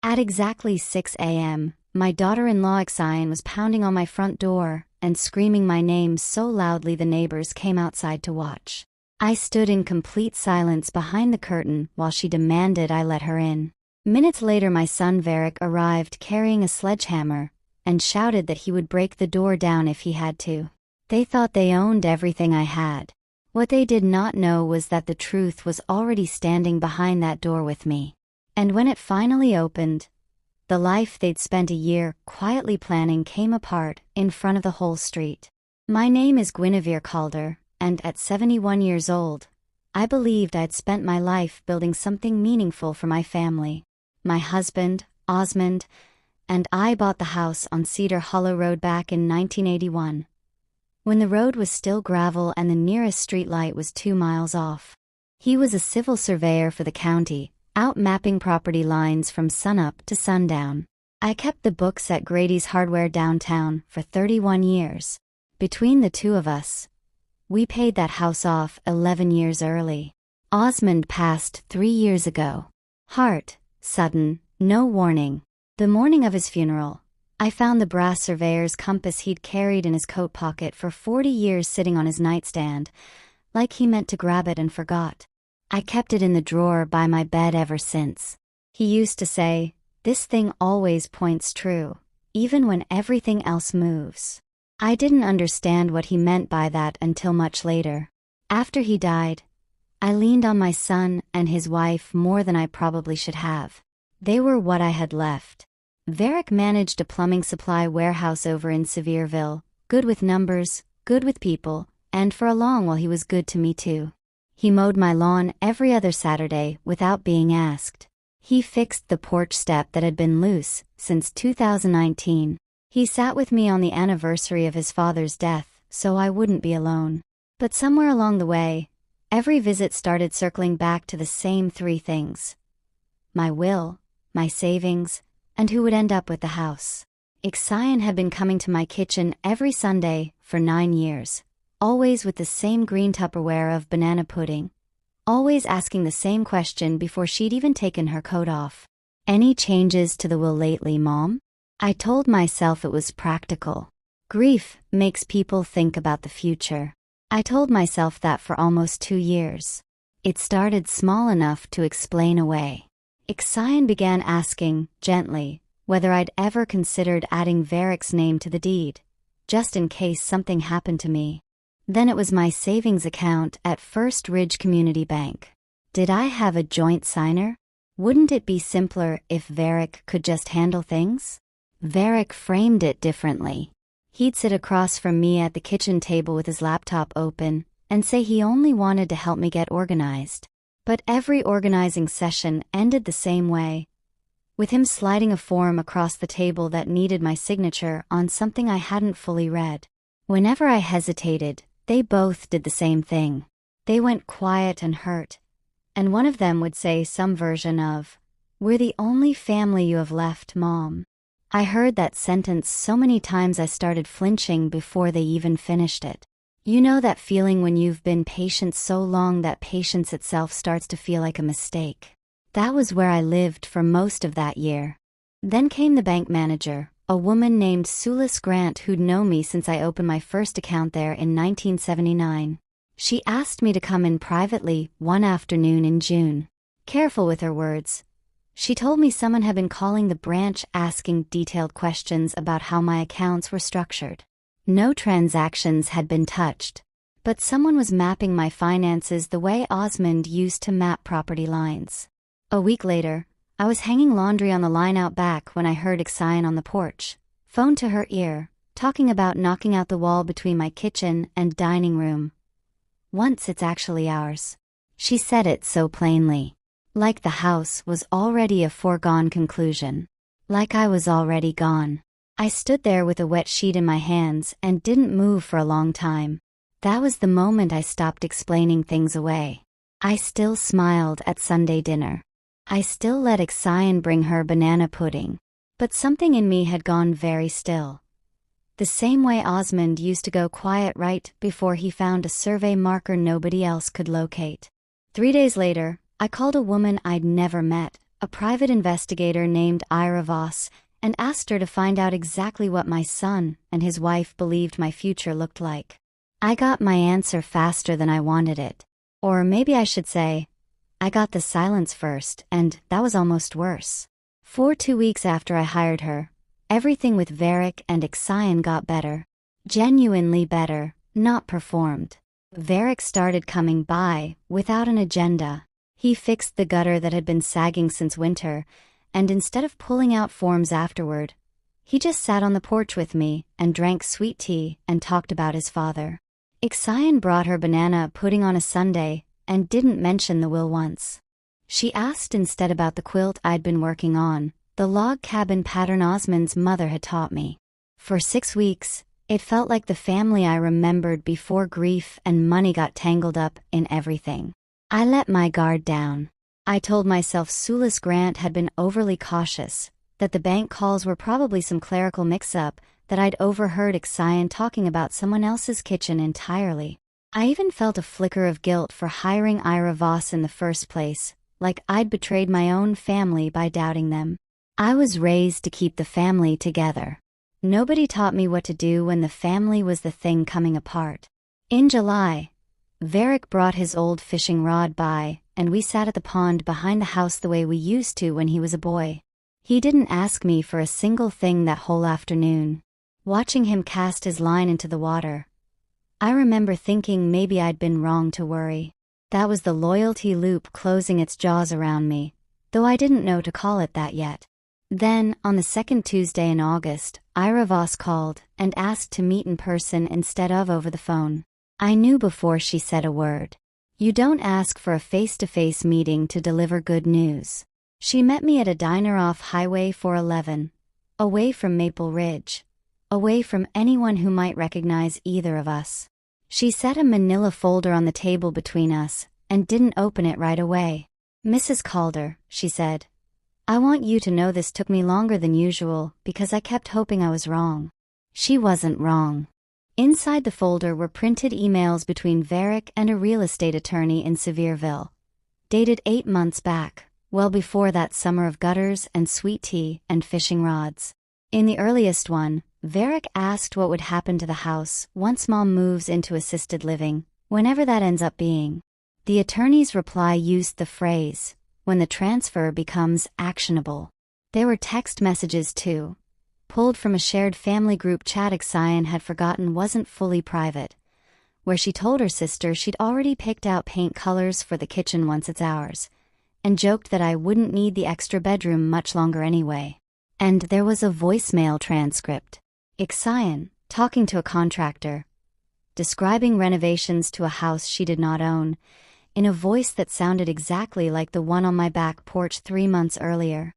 At exactly 6 a.m., my daughter-in-law Exine was pounding on my front door and screaming my name so loudly the neighbors came outside to watch. I stood in complete silence behind the curtain while she demanded I let her in. Minutes later, my son Varric arrived carrying a sledgehammer and shouted that he would break the door down if he had to. They thought they owned everything I had. What they did not know was that the truth was already standing behind that door with me. And when it finally opened, the life they'd spent a year quietly planning came apart in front of the whole street. My name is Guinevere Calder, and at 71 years old, I believed I'd spent my life building something meaningful for my family. My husband, Osmond, and I bought the house on Cedar Hollow Road back in 1981, when the road was still gravel and the nearest street light was 2 miles off. He was a civil surveyor for the county, out mapping property lines from sunup to sundown. I kept the books at Grady's Hardware downtown for 31 years. Between the two of us, we paid that house off 11 years early. Osmond passed 3 years ago. Heart, sudden, no warning. The morning of his funeral, I found the brass Surveyor'S compass he'd carried in his coat pocket for 40 years sitting on his nightstand, like he meant to grab it and forgot. I kept it in the drawer by my bed ever since. He used to say, "This thing always points true, even when everything else moves." I didn't understand what he meant by that until much later. After he died, I leaned on my son and his wife more than I probably should have. They were what I had left. Varric managed a plumbing supply warehouse over in Surveyor'S, good with numbers, good with people, and for a long while he was good to me too. He mowed my lawn every other Saturday without being asked. He fixed the porch step that had been loose since 2019. He sat with me on the anniversary of his father's death so I wouldn't be alone. But somewhere along the way, every visit started circling back to the same 3 things: my will, my savings, and who would end up with the house. Exine had been coming to my kitchen every Sunday for 9 years, always with the same green Tupperware of banana pudding, always asking the same question before she'd even taken her coat off. "Any changes to the will lately, Mom?" I told myself it was practical. Grief makes people think about the future. I told myself that for almost 2 years. It started small enough to explain away. Exine began asking, gently, whether I'd ever considered adding Varric's name to the deed, just in case something happened to me. Then it was my savings account at First Ridge Community Bank. Did I have a joint signer? Wouldn't it be simpler if Varric could just handle things? Varric framed it differently. He'd sit across from me at the kitchen table with his laptop open and say he only wanted to help me get organized. But every organizing session ended the same way, with him sliding a form across the table that needed my signature on something I hadn't fully read. Whenever I hesitated, they both did the same thing. They went quiet and hurt, and one of them would say some version of, "We're the only family you have left, Mom." I heard that sentence so many times I started flinching before they even finished it. You know that feeling when you've been patient so long that patience itself starts to feel like a mistake? That was where I lived for most of that year. Then came the bank manager, a woman named Sulis Grant who'd known me since I opened my first account there in 1979. She asked me to come in privately one afternoon in June. Careful with her words. She told me someone had been calling the branch asking detailed questions about how my accounts were structured. No transactions had been touched, but someone was mapping my finances the way Osmond used to map property lines. A week later, I was hanging laundry on the line out back when I heard Exine on the porch, phone to her ear, talking about knocking out the wall between my kitchen and dining room. "Once it's actually ours." She said it so plainly. Like the house was already a foregone conclusion. Like I was already gone. I stood there with a wet sheet in my hands and didn't move for a long time. That was the moment I stopped explaining things away. I still smiled at Sunday dinner. I still let Exine bring her banana pudding. But something in me had gone very still. The same way Osmond used to go quiet right before he found a survey marker nobody else could locate. 3 days later, I called a woman I'd never met, a private investigator named Ira Voss, and asked her to find out exactly what my son and his wife believed my future looked like. I got my answer faster than I wanted it. Or maybe I should say, I got the silence first, and that was almost worse. For 2 weeks after I hired her, everything with Varric and Ixion got better. Genuinely better, not performed. Varric started coming by, without an agenda. He fixed the gutter that had been sagging since winter, and instead of pulling out forms afterward, he just sat on the porch with me and drank sweet tea and talked about his father. Ixion brought her banana pudding on a Sunday and didn't mention the will once. She asked instead about the quilt I'd been working on, the log cabin pattern Osmond's mother had taught me. For 6 weeks, it felt like the family I remembered before grief and money got tangled up in everything. I let my guard down. I told myself Sulis Grant had been overly cautious, that the bank calls were probably some clerical mix-up, that I'd overheard Ixion talking about someone else's kitchen entirely. I even felt a flicker of guilt for hiring Ira Voss in the first place, like I'd betrayed my own family by doubting them. I was raised to keep the family together. Nobody taught me what to do when the family was the thing coming apart. In July, Varric brought his old fishing rod by, and we sat at the pond behind the house the way we used to when he was a boy. He didn't ask me for a single thing that whole afternoon. Watching him cast his line into the water, I remember thinking maybe I'd been wrong to worry. That was the loyalty loop closing its jaws around me, though I didn't know to call it that yet. Then, on the second Tuesday in August, Ira Voss called and asked to meet in person instead of over the phone. I knew before she said a word. You don't ask for a face-to-face meeting to deliver good news. She met me at a diner off Highway 411, away from Maple Ridge, away from anyone who might recognize either of us. She set a manila folder on the table between us and didn't open it right away. "Mrs. Calder," she said, "I want you to know this took me longer than usual because I kept hoping I was wrong." She wasn't wrong. Inside the folder were printed emails between Varric and a real estate attorney in Sevierville, dated 8 months back, well before that summer of gutters and sweet tea and fishing rods. In the earliest one, Varric asked what would happen to the house once Mom moves into assisted living, whenever that ends up being. The attorney's reply used the phrase, "when the transfer becomes actionable." There were text messages too, pulled from a shared family group chat Ixion had forgotten wasn't fully private, where she told her sister she'd already picked out paint colors for the kitchen once it's ours, and joked that I wouldn't need the extra bedroom much longer anyway. And there was a voicemail transcript. Ixion, talking to a contractor, describing renovations to a house she did not own, in a voice that sounded exactly like the one on my back porch 3 months earlier.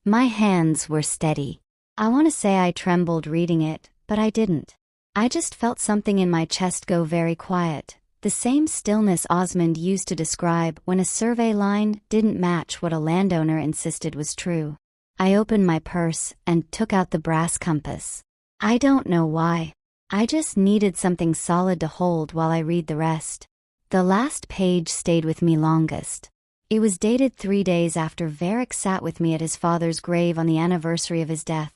My hands were steady. I want to say I trembled reading it, but I didn't. I just felt something in my chest go very quiet, the same stillness Osmond used to describe when a survey line didn't match what a landowner insisted was true. I opened my purse and took out the brass compass. I don't know why. I just needed something solid to hold while I read the rest. The last page stayed with me longest. It was dated 3 days after Varric sat with me at his father's grave on the anniversary of his death.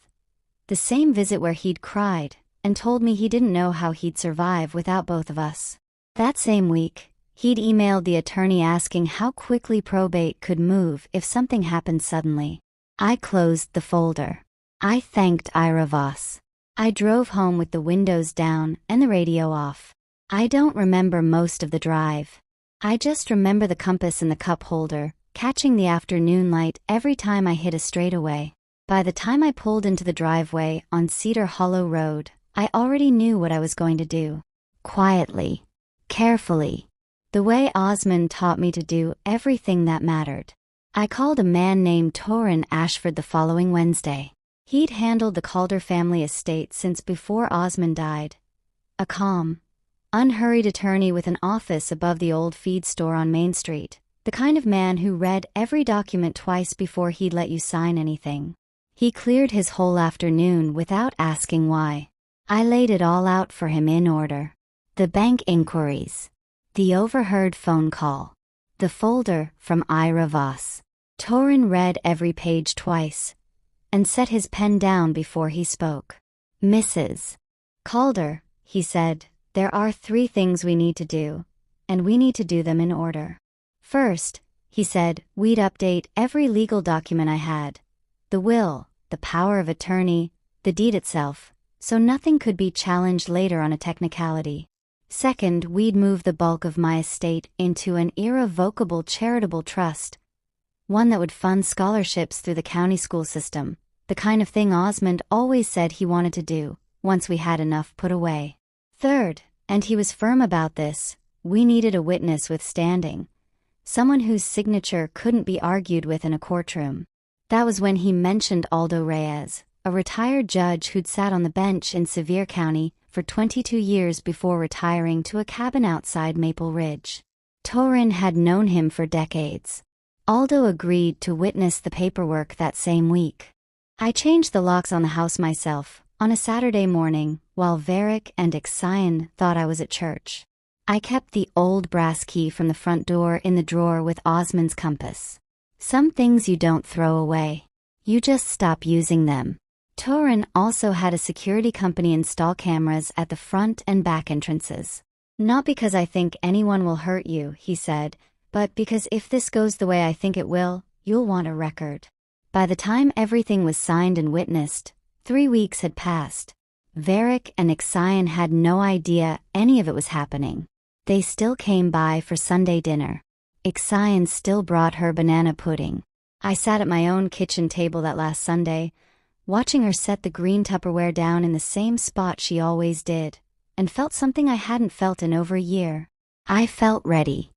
The same visit where he'd cried and told me he didn't know how he'd survive without both of us. That same week, he'd emailed the attorney asking how quickly probate could move if something happened suddenly. I closed the folder. I thanked Ira Voss. I drove home with the windows down and the radio off. I don't remember most of the drive. I just remember the compass in the cup holder, catching the afternoon light every time I hit a straightaway. By the time I pulled into the driveway on Cedar Hollow Road, I already knew what I was going to do. Quietly. Carefully. The way Osmond taught me to do everything that mattered. I called a man named Torrin Ashford the following Wednesday. He'd handled the Calder family estate since before Osmond died. A calm, unhurried attorney with an office above the old feed store on Main Street, the kind of man who read every document twice before he'd let you sign anything. He cleared his whole afternoon without asking why. I laid it all out for him in order. The bank inquiries. The overheard phone call. The folder from Ira Voss. Torin read every page twice and set his pen down before he spoke. "Mrs. Calder," he said, "there are 3 things we need to do, and we need to do them in order. First," he said, "we'd update every legal document I had. The will, the power of attorney, the deed itself, so nothing could be challenged later on a technicality. Second, we'd move the bulk of my estate into an irrevocable charitable trust, one that would fund scholarships through the county school system, the kind of thing Osmond always said he wanted to do, once we had enough put away. Third, and he was firm about this, we needed a witness with standing, someone whose signature couldn't be argued with in a courtroom." That was when he mentioned Aldo Reyes, a retired judge who'd sat on the bench in Sevier County for 22 years before retiring to a cabin outside Maple Ridge. Torin had known him for decades. Aldo agreed to witness the paperwork that same week. "I changed the locks on the house myself, on a Saturday morning, while Varick and Ixion thought I was at church. I kept the old brass key from the front door in the drawer with Osmond's compass. Some things you don't throw away. You just stop using them." Torin also had a security company install cameras at the front and back entrances. "Not because I think anyone will hurt you," he said, "but because if this goes the way I think it will, you'll want a record." By the time everything was signed and witnessed, 3 weeks had passed. Varick and Ixion had no idea any of it was happening. They still came by for Sunday dinner. Ixion still brought her banana pudding. I sat at my own kitchen table that last Sunday, watching her set the green Tupperware down in the same spot she always did, and felt something I hadn't felt in over a year. I felt ready.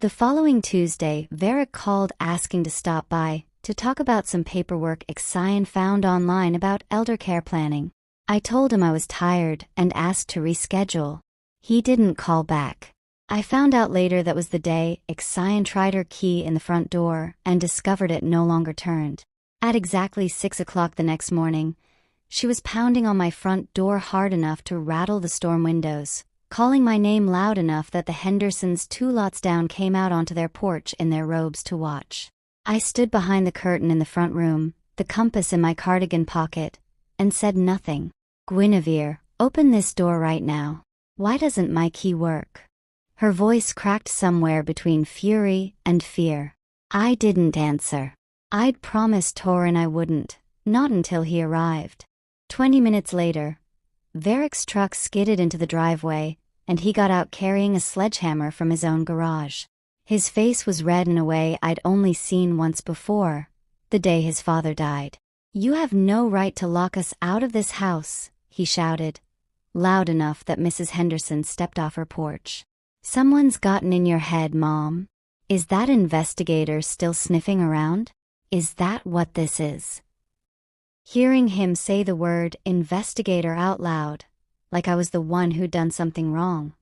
The following Tuesday, Varick called asking to stop by to talk about some paperwork Ixion found online about elder care planning. I told him I was tired and asked to reschedule. He didn't call back. I found out later that was the day Ixion tried her key in the front door and discovered it no longer turned. At exactly 6 o'clock the next morning, she was pounding on my front door hard enough to rattle the storm windows, calling my name loud enough that the Hendersons 2 lots down came out onto their porch in their robes to watch. I stood behind the curtain in the front room, the compass in my cardigan pocket, and said nothing. "Guinevere, open this door right now. Why doesn't my key work?" Her voice cracked somewhere between fury and fear. I didn't answer. I'd promised Torin I wouldn't, not until he arrived. 20 minutes later, Varick's truck skidded into the driveway, and he got out carrying a sledgehammer from his own garage. His face was red in a way I'd only seen once before, the day his father died. "You have no right to lock us out of this house," he shouted, loud enough that Mrs. Henderson stepped off her porch. "Someone's gotten in your head, Mom. Is that investigator still sniffing around? Is that what this is?" Hearing him say the word investigator out loud, like I was the one who'd done something wrong,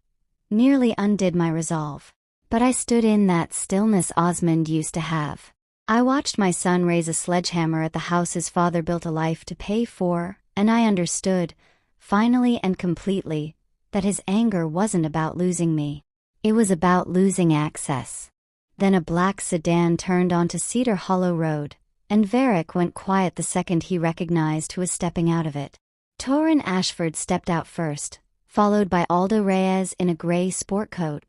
nearly undid my resolve. But I stood in that stillness Osmond used to have. I watched my son raise a sledgehammer at the house his father built a life to pay for, and I understood, finally and completely, that his anger wasn't about losing me. It was about losing access. Then a black sedan turned onto Cedar Hollow Road, and Varick went quiet the second he recognized who was stepping out of it. Torin Ashford stepped out first, followed by Aldo Reyes in a gray sport coat,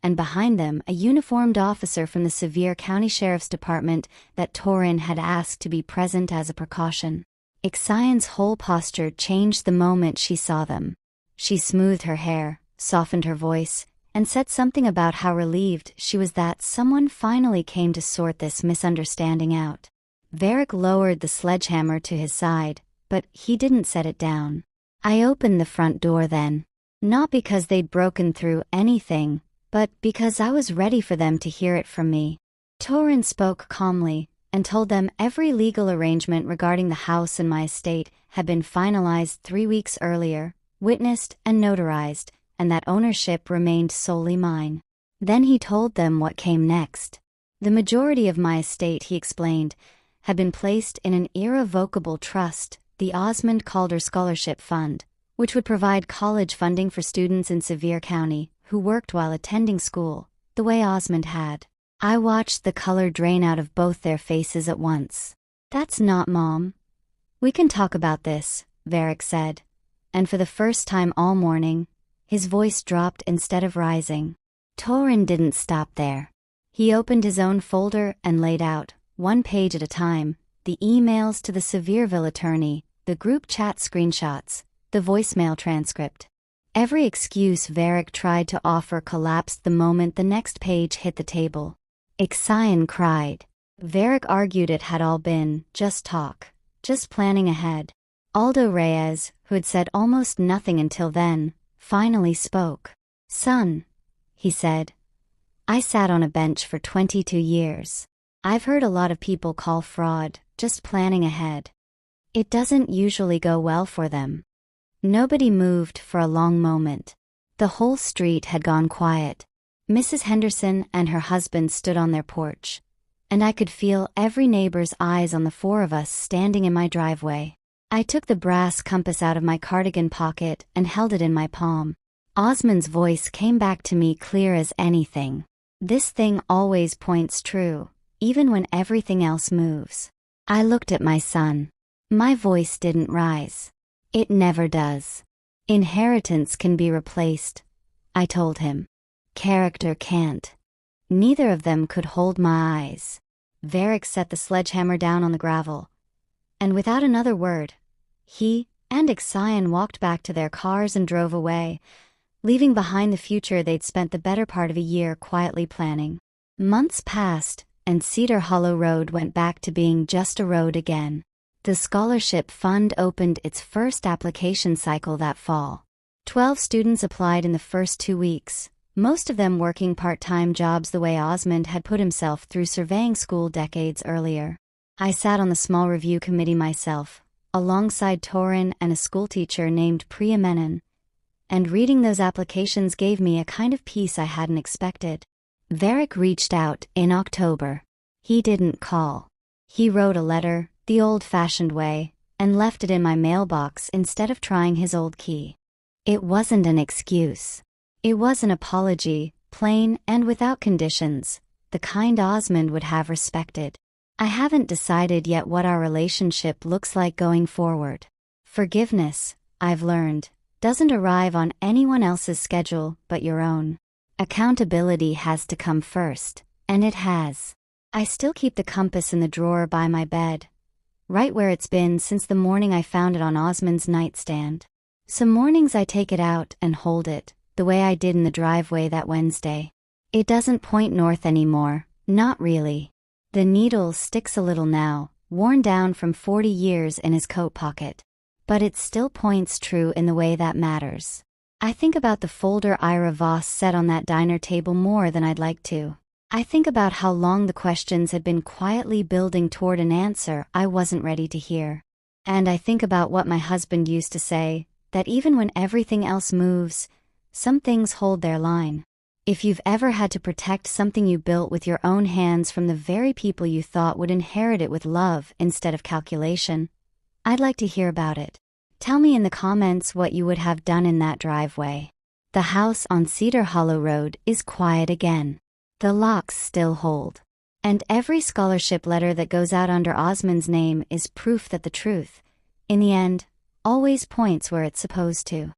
and behind them a uniformed officer from the Sevier County Sheriff's Department that Torin had asked to be present as a precaution. Ixion's whole posture changed the moment she saw them. She smoothed her hair, softened her voice, and said something about how relieved she was that someone finally came to sort this misunderstanding out. Varick lowered the sledgehammer to his side, but he didn't set it down. I opened the front door then. Not because they'd broken through anything, but because I was ready for them to hear it from me. Torin spoke calmly, and told them every legal arrangement regarding the house and my estate had been finalized 3 weeks earlier, witnessed and notarized, and that ownership remained solely mine. Then he told them what came next. The majority of my estate, he explained, had been placed in an irrevocable trust, the Osmond Calder Scholarship Fund, which would provide college funding for students in Sevier County who worked while attending school, the way Osmond had. I watched the color drain out of both their faces at once. "That's not Mom." "We can talk about this," Varric said. And for the first time all morning, his voice dropped instead of rising. Torin didn't stop there. He opened his own folder and laid out, one page at a time, the emails to the Surveyor'S attorney, the group chat screenshots, the voicemail transcript. Every excuse Varric tried to offer collapsed the moment the next page hit the table. Ixion cried. Varric argued it had all been just talk, just planning ahead. Aldo Reyes, who had said almost nothing until then, finally spoke. "Son," he said, "I sat on a bench for 22 years. I've heard a lot of people call fraud just planning ahead. It doesn't usually go well for them." Nobody moved for a long moment. The whole street had gone quiet. Mrs. Henderson and her husband stood on their porch, and I could feel every neighbor's eyes on the four of us standing in my driveway. I took the brass compass out of my cardigan pocket and held it in my palm. Osmond's voice came back to me clear as anything. "This thing always points true, even when everything else moves." I looked at my son. My voice didn't rise. It never does. "Inheritance can be replaced," I told him. "Character can't." Neither of them could hold my eyes. Varric set the sledgehammer down on the gravel. And without another word, he and Ixion walked back to their cars and drove away, leaving behind the future they'd spent the better part of a year quietly planning. Months passed, and Cedar Hollow Road went back to being just a road again. The scholarship fund opened its first application cycle that fall. 12 students applied in the first 2 weeks, most of them working part-time jobs the way Osmond had put himself through surveying school decades earlier. I sat on the small review committee myself, alongside Torin and a schoolteacher named Priya Menon, and reading those applications gave me a kind of peace I hadn't expected. Varric reached out in October. He didn't call. He wrote a letter, the old-fashioned way, and left it in my mailbox instead of trying his old key. It wasn't an excuse. It was an apology, plain and without conditions, the kind Osmond would have respected. I haven't decided yet what our relationship looks like going forward. Forgiveness, I've learned, doesn't arrive on anyone else's schedule but your own. Accountability has to come first, and it has. I still keep the compass in the drawer by my bed, right where it's been since the morning I found it on Osmond's nightstand. Some mornings I take it out and hold it, the way I did in the driveway that Wednesday. It doesn't point north anymore, not really. The needle sticks a little now, worn down from 40 years in his coat pocket. But it still points true in the way that matters. I think about the folder Ira Voss set on that diner table more than I'd like to. I think about how long the questions had been quietly building toward an answer I wasn't ready to hear. And I think about what my husband used to say, that even when everything else moves, some things hold their line. If you've ever had to protect something you built with your own hands from the very people you thought would inherit it with love instead of calculation, I'd like to hear about it. Tell me in the comments what you would have done in that driveway. The house on Cedar Hollow Road is quiet again. The locks still hold. And every scholarship letter that goes out under Osmond's name is proof that the truth, in the end, always points where it's supposed to.